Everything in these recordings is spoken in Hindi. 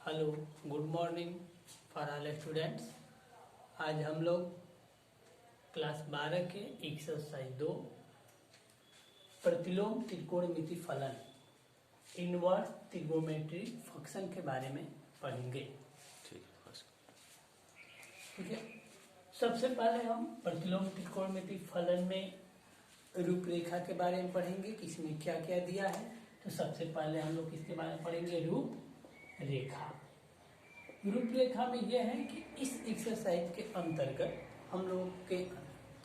Hello, good morning for all students. आज हम लोग क्लास 12 के एक्सरसाइज 2 प्रतिलोम त्रिकोणमिति फलन इनवर्स ट्रिगोनोमेट्री फंक्शन के बारे में पढ़ेंगे। ठीक है। सबसे पहले हम प्रतिलोम त्रिकोणमिति फलन में रूपरेखा के बारे में पढ़ेंगे कि इसमें क्या क्या दिया है। तो सबसे पहले हम लोग किसके बारे में पढ़ेंगे? रूपरेखा। रूपरेखा में यह है कि इस एक्सरसाइज के अंतर्गत हम लोग के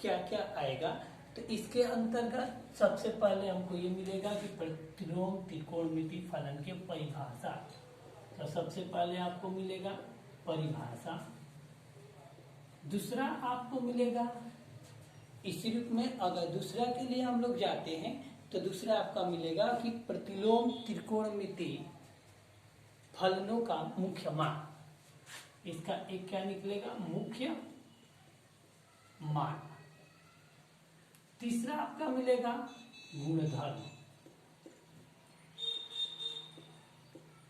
क्या क्या आएगा। तो इसके अंतर्गत सबसे पहले हमको ये मिलेगा कि प्रतिलोम त्रिकोणमिति फलन की परिभाषा। तो सबसे पहले आपको मिलेगा परिभाषा। दूसरा आपको मिलेगा इसी रूप में, अगर दूसरा के लिए हम लोग जाते हैं तो दूसरा आपका मिलेगा कि प्रतिलोम त्रिकोणमिति फलनों का मुख्य मान। इसका एक क्या निकलेगा? मुख्य मान। तीसरा आपका मिलेगा गुणधर्म।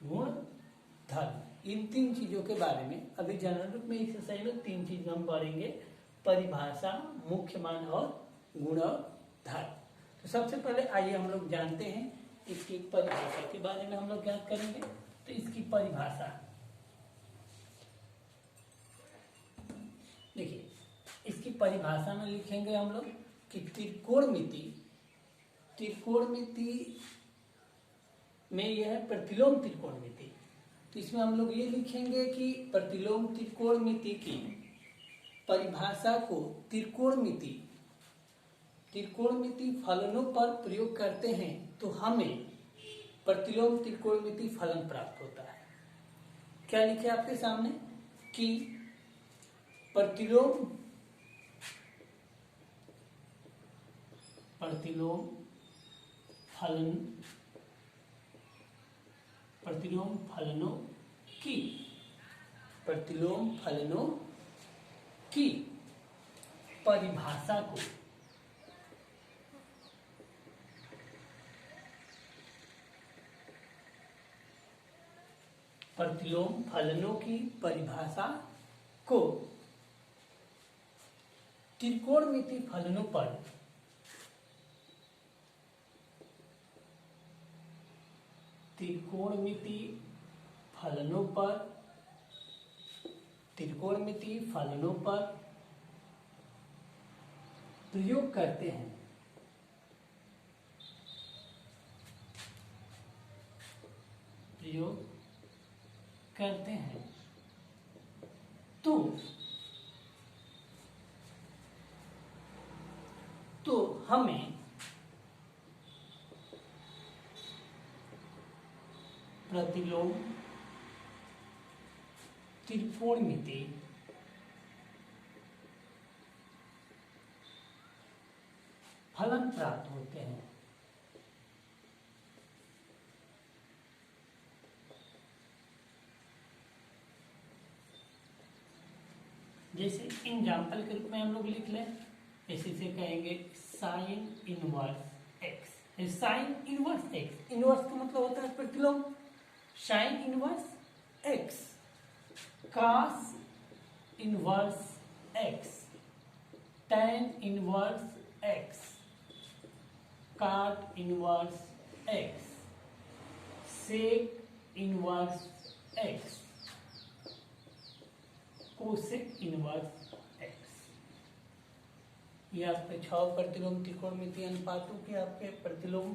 गुणधर्म इन तीन चीजों के बारे में अभी जनरल रूप में एक्सरसाइज में तीन चीज हम पढ़ेंगे: परिभाषा, मुख्य मान और गुणधर्म। तो सबसे पहले आइए हम लोग जानते हैं इसकी परिभाषा के बारे में हम लोग ज्ञात करेंगे। तो इसकी परिभाषा देखिए, इसकी परिभाषा में लिखेंगे हम लोग कि त्रिकोणमिति में यह है प्रतिलोम त्रिकोणमिति। तो इसमें हम लोग ये लिखेंगे कि प्रतिलोम त्रिकोणमिति की परिभाषा को त्रिकोणमिति फलनों पर प्रयोग करते हैं तो हमें प्रतिलोम त्रिकोणमिति फलन प्राप्त होता है। क्या लिखे आपके सामने कि प्रतिलोम फलनों की परिभाषा को त्रिकोणमिति फलनों पर प्रयोग करते हैं तो हमें प्रतिलोम त्रिकोणमिति फलन प्राप्त होते हैं। जैसे एग्जाम्पल के रूप में हम लोग लिख लें, इसी से कहेंगे sign inverse x. Sign inverse x, inverse का मतलब होता है प्रतिलोम। Sign inverse x, cos inverse x, tan inverse x, cot inverse x, sec inverse x, cosec inverse x. ये आपके 6 प्रतिलोम त्रिकोणमिति अनुपातों की आपके प्रतिलोम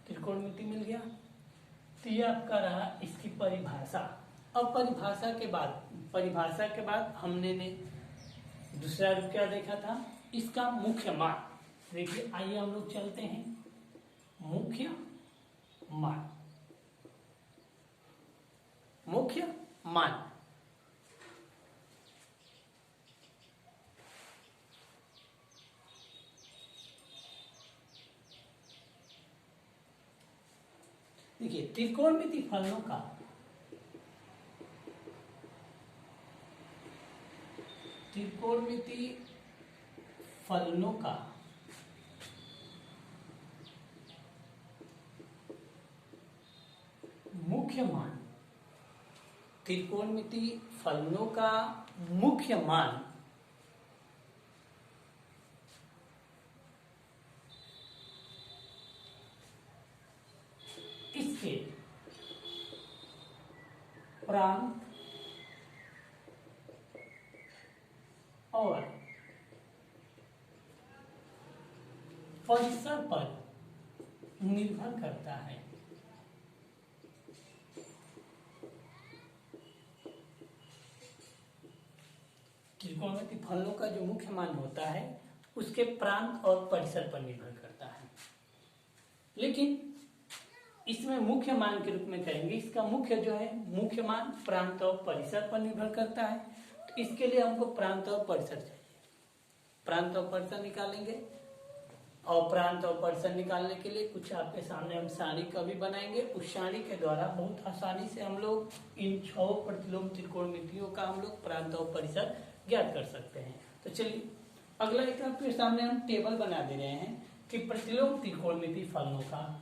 त्रिकोणमिति मिल गया। तो ये आपका रहा इसकी परिभाषा। अब परिभाषा के बाद हमने दूसरा रूप क्या देखा था? इसका मुख्य मान। देखिए, आइए हम लोग चलते हैं मुख्य मान। देखिए, त्रिकोणमिति फलनों का मुख्य मान त्रिकोणमिति फलनों का मुख्य मान इसके प्रांत और परिसर पर निर्भर करता है। त्रिकोणमिति फलनों का जो मुख्य मान होता है उसके प्रांत और परिसर पर निर्भर करता है। लेकिन इसमें मुख्य मान के रूप में कहेंगे, इसका मुख्य जो है मुख्य मान प्रांत और परिसर पर निर्भर करता है। तो इसके लिए हमको प्रांत और परिसर चाहिए। प्रांत और परिसर निकालेंगे और प्रांत और परिसर निकालने के लिए कुछ आपके सामने हम सारणी का भी बनाएंगे। उस सारणी के द्वारा बहुत आसानी से हम लोग इन 6 प्रतिलोम त्रिकोणमितियों का हम लोग प्रांत और परिसर ज्ञात कर सकते हैं। तो चलिए अगला एक आपके सामने हम टेबल बना दे रहे हैं कि प्रतिलोम त्रिकोणमिति फलनों का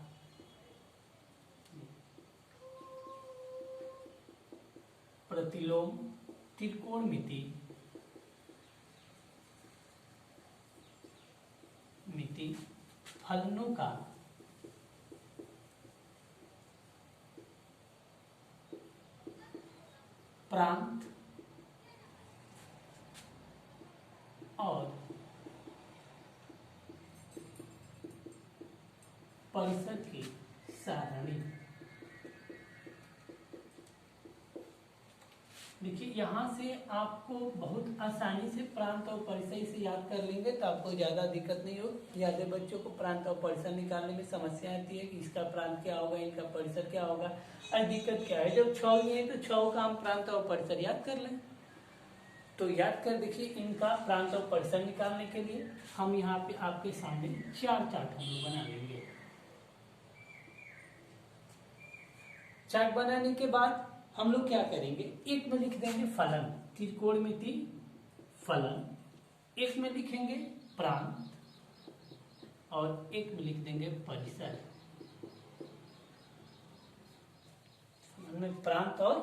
प्रतिलोम त्रिकोणमिति फलनों का प्रांत और परिसर की सारणी। देखिए यहाँ से आपको बहुत आसानी से प्रांत और परिसर से याद कर लेंगे तो आपको ज्यादा दिक्कत नहीं हो। ज्यादा बच्चों को प्रांत और परिसर निकालने में समस्या आती है कि इसका प्रांत क्या होगा, इनका परिसर क्या होगा। और दिक्कत क्या है, जब 6 ही है तो 6 का हम प्रांत और परिसर याद कर लें। तो याद कर देखिए इनका प्रांत और परिसर निकालने के लिए हम यहाँ पे आपके सामने 4 चार्ट हम बना लेंगे। चार्ट बनाने के बाद हम लोग क्या करेंगे, एक में लिख देंगे फलन, त्रिकोणमिति फलन, एक में लिखेंगे प्रांत और एक में लिख देंगे परिसर। में प्रांत और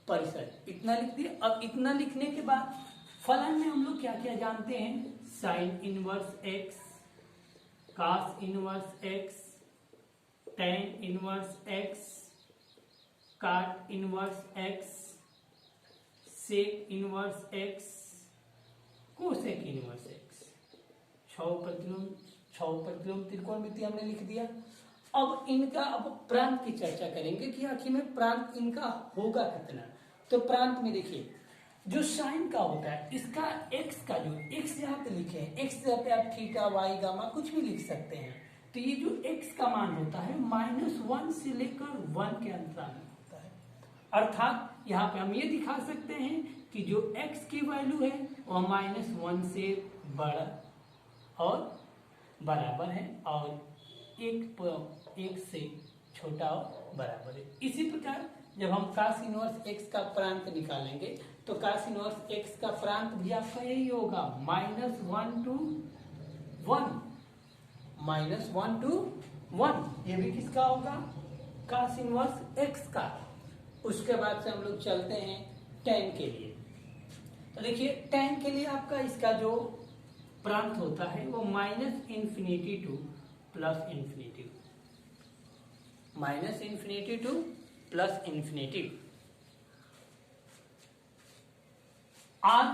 परिसर इतना लिख दिए। अब इतना लिखने के बाद फलन में हम लोग क्या क्या जानते हैं, sine inverse x, cos inverse x, tan inverse x, cot inverse x, sec inverse x, cosec inverse x. 6 प्रतिलोम त्रिकोणमिति हमने लिख दिया। अब इनका प्रांत की चर्चा करेंगे कि आखिर में प्रांत इनका होगा कितना। तो प्रांत में देखिए जो साइन का होता है इसका एक्स का जो एक्स यहाँ पे लिखे हैं, एक्स पे आप थीटा वाई गामा कुछ भी लिख सकते हैं। तो ये जो एक्स का मान होता है -1 से लेकर 1 के अंतराल में होता है। अर्थात यहाँ पे हम ये दिखा सकते हैं कि जो x की वैल्यू है वह -1 से बड़ा और बराबर है और एक से छोटा और बराबर है। इसी प्रकार जब हम cos इनवर्स x का प्रांत निकालेंगे तो cos इनवर्स x का प्रांत भी आपका यही होगा -1 to 1, -1 to 1। ये भी किसका होगा, cos इनवर्स x का। उसके बाद से हम लोग चलते हैं tan के लिए। तो देखिए tan के लिए आपका इसका जो प्रांत होता है वो -∞ टू +∞, -∞ टू +∞। R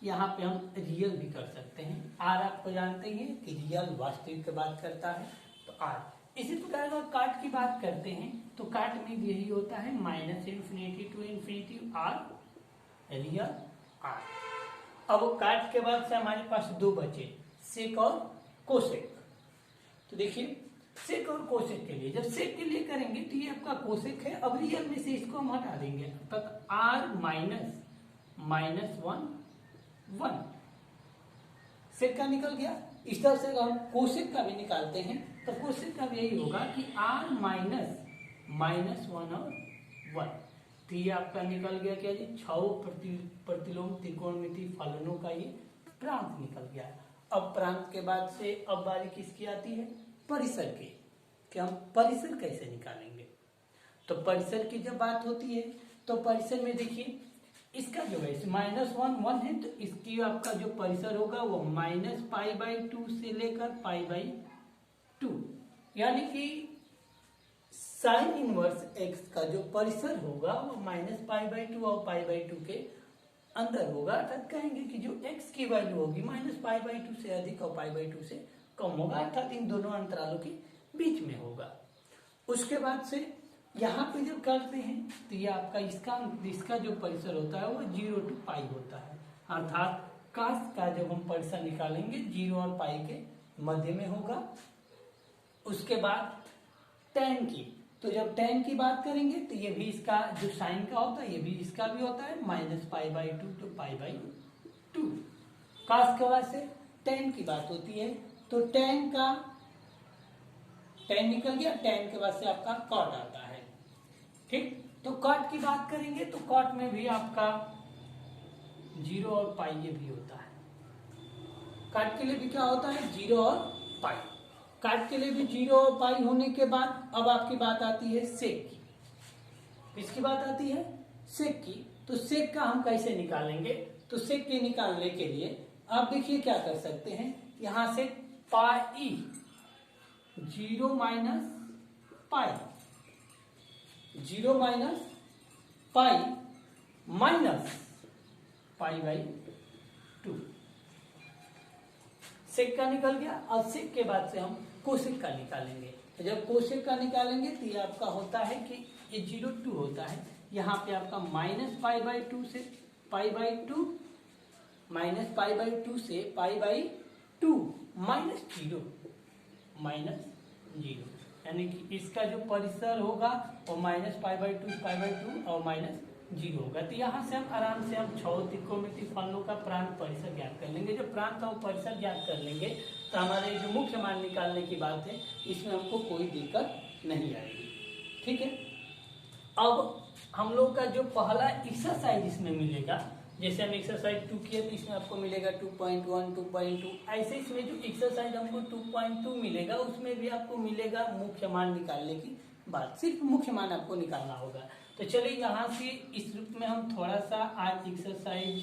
यहाँ पे हम रियल भी कर सकते हैं। R आपको जानते हैं कि रियल वास्तविक की बात करता है तो R। इसी प्रकार अगर काट की बात करते हैं तो काट में भी यही होता है -∞ टू ∞ R रियल R। अब काट के बाद से हमारे पास 2 बचे, सेक और कोसेक। तो देखिए सेक और कोसेक के लिए, जब सेक के लिए करेंगे तो ये आपका कोसेक है। अब रियल में से इसको हम हटा देंगे तक R -1 सेक का निकल गया। इस तरह से अगर हम कोसेक का भी निकालते हैं तो कोसेक का भी यही होगा कि R -1 और 1। तो ये आपका निकल गया क्या जी, 6 प्रतिलोम त्रिकोणमिति फलनों का ये प्रांत निकल गया। अब प्रांत के बाद से अब बारी किसकी आती है, परिसर की, कि हम परिसर कैसे निकालेंगे। तो परिसर की जब बात होती है तो परिसर में देखिए इसका जो है -1 है, तो इसकी आपका जो परिसर होगा वो -π/2 से लेकर π/2, यानी कि साइन इनवर्स x का जो परिसर होगा वो -π/2 और π/2 के अंदर होगा, अर्थात कहेंगे कि जो x की वैल्यू होगी -π/2 से अधिक और π/2 से कम होगा, अर्थात इन दोनों अंतरालों के बीच में होगा। उसके बाद से यहाँ पे जब करते हैं तो ये आपका इसका जो परिसर होता है वो 0 to π होता है, अर्थात कास का जब हम परिसर निकालेंगे 0 और π के मध्य में होगा। उसके बाद tan की, तो जब tan की बात करेंगे तो ये भी इसका जो साइन का होता है ये भी इसका भी होता है -π/2 to π/2। कास के बाद से tan की बात होती है, तो tan निकल गया, tan के बाद से आपका cot आता है, ठीक। तो cot की बात करेंगे तो cot में भी आपका 0 और π ये भी होता है। cot के लिए भी क्या होता है 0 और π, cot के लिए भी 0 और π होने के बाद अब आपकी बात आती है sec की। किसकी बात आती है sec की। तो sec का हम कैसे निकालेंगे, तो sec के निकालने के लिए आप देखिए क्या कर सकते हैं, यहां से π 0 - π 0 - π -π/2 सेक का निकल गया। अब सेक के बाद से हम कोसेक का निकालेंगे, तो जब कोसेक का निकालेंगे तो ये आपका होता है कि ये 0 2 होता है, यहाँ पे आपका -π/2 से π/2 -π/2 से π/2 -0 यानी कि इसका जो परिसर होगा वो -π/2 π/2 और -0 होगा। तो यहाँ से हम आराम से हम 6 त्रिकोणमितीय फलनों का प्रांत परिसर ज्ञात कर लेंगे। जब प्रांत और परिसर ज्ञात कर लेंगे तो हमारे जो मुख्य मान निकालने की बात है इसमें हमको कोई दिक्कत नहीं आएगी, ठीक है। अब हम लोग का जो पहला एक्सरसाइज इसमें मिलेगा, जैसे हम एक्सरसाइज 2 किए तो इसमें आपको मिलेगा 2.1 2.2, ऐसे इसमें जो एक्सरसाइज हमको 2.2 मिलेगा उसमें भी आपको मिलेगा मुख्य मान निकालने की बात, सिर्फ मुख्य मान आपको निकालना होगा। तो चलिए यहाँ से इस रूप में हम थोड़ा सा आज एक्सरसाइज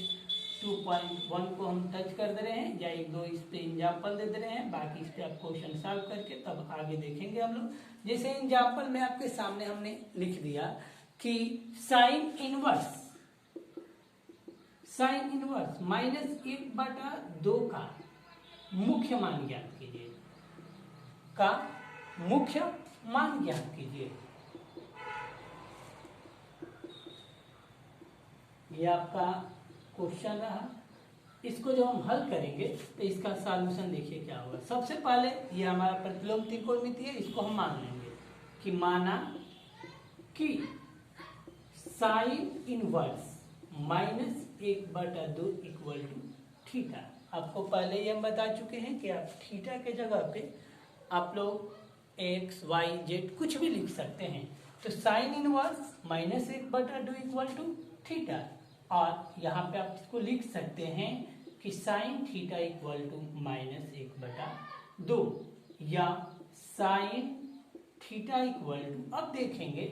2.1 को हम टच कर दे रहे हैं, या 1-2 इस पे एग्जाम्पल दे दे रहे हैं, बाकी इस पे आप क्वेश्चन सॉल्व करके तब आगे देखेंगे हम लोग। जैसे एग्जाम्पल में आपके सामने हमने लिख दिया कि साइन इनवर्स -1/2 का मुख्य मान ज्ञात कीजिए, का मुख्य मान ज्ञात कीजिए। ये आपका क्वेश्चन रहा। इसको जब हम हल करेंगे तो इसका सॉल्यूशन देखिए क्या होगा। सबसे पहले ये हमारा प्रतिलोम त्रिकोणमिति है, इसको हम मान लेंगे कि माना कि sine inverse -1/2 equal to theta. आपको पहले ये हम बता चुके हैं कि आप थीटा के जगह पे आप लोग x y z कुछ भी लिख सकते हैं। तो sine inverse -1/2 equal to theta, और यहाँ पे आप इसको लिख सकते हैं कि साइन थीटा इक्वल टू -1/2 या साइन थीटा इक्वल टू, अब देखेंगे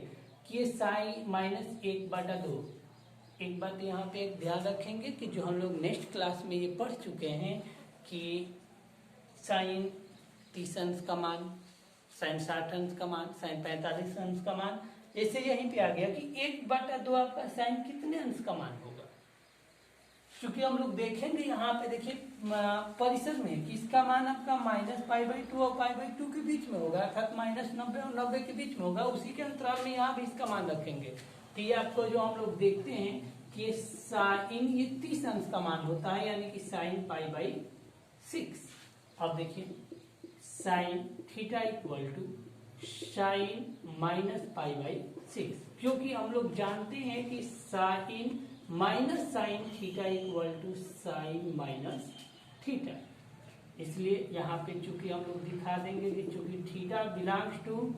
कि ये साइन -1/2। एक बात यहाँ पे एक ध्यान रखेंगे कि जो हम लोग नेक्स्ट क्लास में ये पढ़ चुके हैं कि साइन 30 अंश का मान, साइन 60 अंश का मान, साइन 45 अंश का मान, जैसे यहीं पे आ गया कि 1/2 आपका साइन कितने अंश का मान होगा। क्योंकि हम लोग देखेंगे यहाँ पे देखिए परिसर में कि इसका मान आपका -π/2 और π/2 के बीच में होगा, अर्थात -90 और 90 के बीच में होगा। उसी के अंतराल में यहाँ भी इसका मान रखेंगे। तो ये आपको जो हम लोग देखते हैं कि ये साइन ये 30 अंश का मान होता है, यानी कि साइन π/6। अब देखिए sine theta equal to sine -π/6, क्योंकि हम लोग जानते हैं कि sine minus sine theta equal to sine minus theta, इसलिए यहाँ पे चूंकि हम लोग दिखा देंगे कि चूंकि थीटा बिलोंग्स टू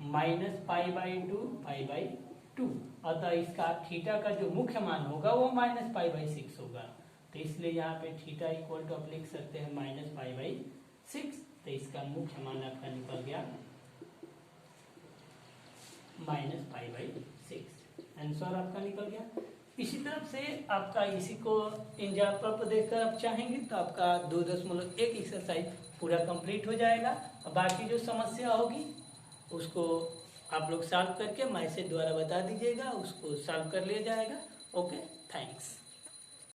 -π/2 अतः इसका थीटा का जो मुख्य मान होगा वो -π/6 होगा। तो इसलिए यहाँ पे थीटा इक्वल टू आप लिख सकते हैं -π/6। तो इसका मुख्य मान आपका निकल गया -π/6, आंसर आपका निकल गया। इसी तरफ से आपका इसी को एग्जाम्पल पर देखकर आप चाहेंगे तो आपका 2.1 एक्सरसाइज पूरा कंप्लीट हो जाएगा। और बाकी जो समस्या होगी उसको आप लोग सॉल्व करके मैसेज द्वारा बता दीजिएगा, उसको सॉल्व कर लिया जाएगा। Okay, thanks.